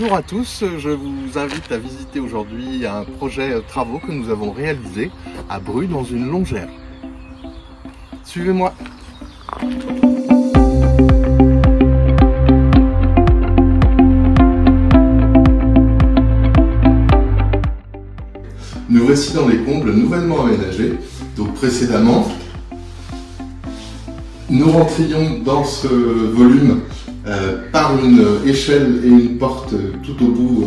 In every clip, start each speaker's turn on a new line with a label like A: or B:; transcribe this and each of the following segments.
A: Bonjour à tous, je vous invite à visiter aujourd'hui un projet travaux que nous avons réalisé à Bru dans une longère. Suivez-moi. Nous voici dans les combles nouvellement aménagés. Donc précédemment, nous rentrions dans ce volume par une échelle et une porte tout au bout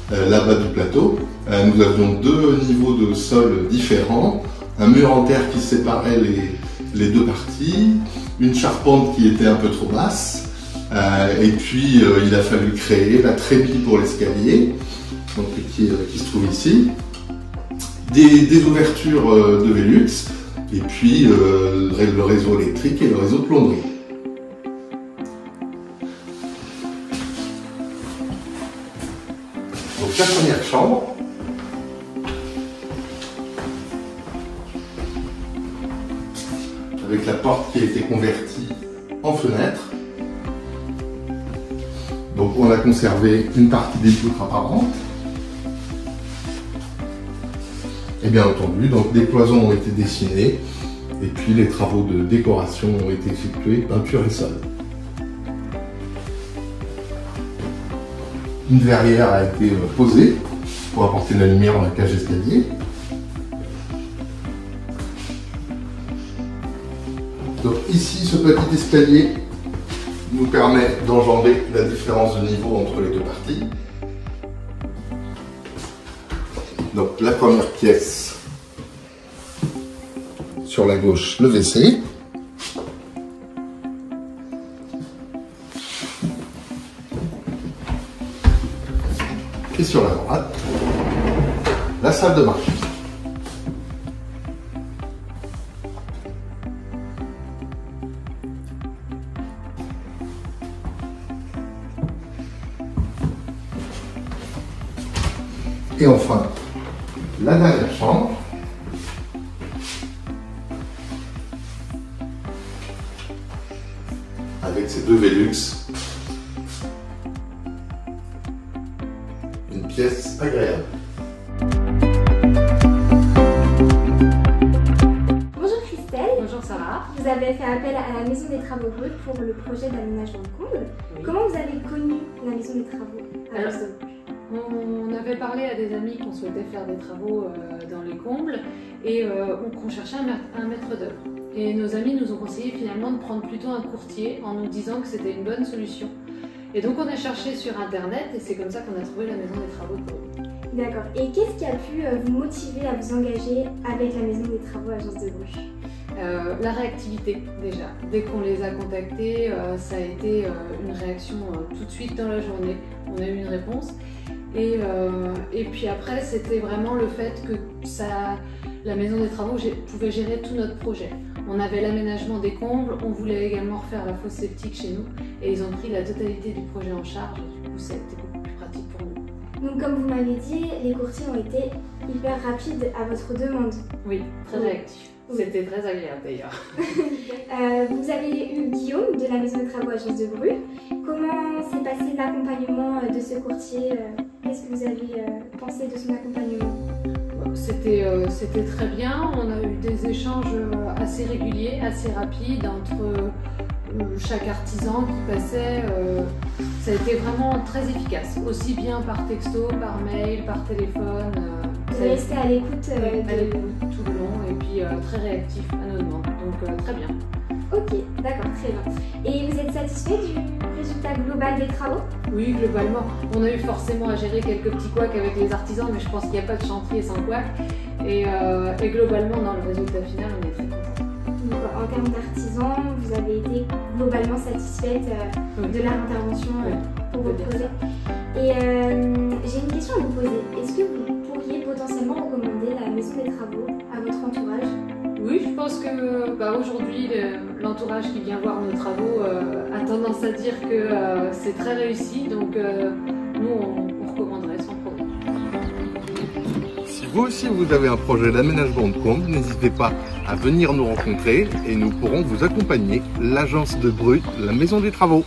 A: là-bas du plateau. Nous avions deux niveaux de sol différents, un mur en terre qui séparait les deux parties, une charpente qui était un peu trop basse, et puis il a fallu créer la trémie pour l'escalier, donc qui se trouve ici, des ouvertures de Velux, et puis le réseau électrique et le réseau de plomberie. Donc la première chambre, avec la porte qui a été convertie en fenêtre. Donc on a conservé une partie des poutres apparentes. Et bien entendu, donc des cloisons ont été dessinées et puis les travaux de décoration ont été effectués, peinture et sol. Une verrière a été posée pour apporter de la lumière dans la cage d'escalier. Donc ici, ce petit escalier nous permet d'enjamber la différence de niveau entre les deux parties. Donc la première pièce, sur la gauche, le WC. Et sur la droite, la salle de bain. Et enfin, la dernière chambre, avec ses deux Velux, une pièce agréable.
B: Bonjour Christelle.
C: Bonjour Sarah.
B: Vous avez fait appel à la Maison des Travaux Bru pour le projet d'aménagement de combles.
C: Oui.
B: Comment vous avez connu la Maison des Travaux à
C: Alors,
B: Bru?
C: On avait parlé à des amis qu'on souhaitait faire des travaux dans les combles et qu'on cherchait un maître d'œuvre. Et nos amis nous ont conseillé finalement de prendre plutôt un courtier en nous disant que c'était une bonne solution. Et donc on a cherché sur internet et c'est comme ça qu'on a trouvé la Maison des Travaux de Bru.
B: D'accord. Et qu'est-ce qui a pu vous motiver à vous engager avec la Maison des Travaux Agence de Bru?
C: La réactivité déjà. Dès qu'on les a contactés, ça a été une réaction tout de suite dans la journée. On a eu une réponse. Et puis après, c'était vraiment le fait que la Maison des Travaux pouvait gérer tout notre projet. On avait l'aménagement des combles, on voulait également refaire la fosse septique chez nous et ils ont pris la totalité du projet en charge et du coup ça a été beaucoup plus pratique pour nous.
B: Donc comme vous m'avez dit, les courtiers ont été hyper rapides à votre demande.
C: Oui, très réactif.
B: Oui.
C: C'était très agréable d'ailleurs.
B: Vous avez eu Guillaume de la Maison des Travaux Agence de Bru. Comment s'est passé l'accompagnement de ce courtier? Qu'est-ce que vous avez pensé de son accompagnement?
C: C'était très bien, on a eu des échanges assez réguliers, assez rapides entre chaque artisan qui passait. Ça a été vraiment très efficace, aussi bien par texto, par mail, par téléphone.
B: Vous avez resté à l'écoute
C: à l'écoute tout le long et puis très réactif à nos demandes, donc très bien.
B: Ok, d'accord, très bien. Et vous êtes satisfait du résultat global des travaux?
C: Oui, globalement. On a eu forcément à gérer quelques petits couacs avec les artisans, mais je pense qu'il n'y a pas de chantier sans couac. Et globalement, dans le résultat final, on est très contents.
B: Donc, en termes d'artisans, vous avez été globalement satisfaite de leur intervention pour votre projet. Et j'ai une question à vous poser. Est-ce que vous pourriez potentiellement recommander la Maison des Travaux à votre entourage?
C: Oui, je pense que aujourd'hui, l'entourage qui vient voir nos travaux a tendance à dire que c'est très réussi, donc nous, on recommanderait sans problème.
A: Si vous aussi vous avez un projet d'aménagement de combles, n'hésitez pas à venir nous rencontrer et nous pourrons vous accompagner. L'agence de Bru, la Maison des Travaux.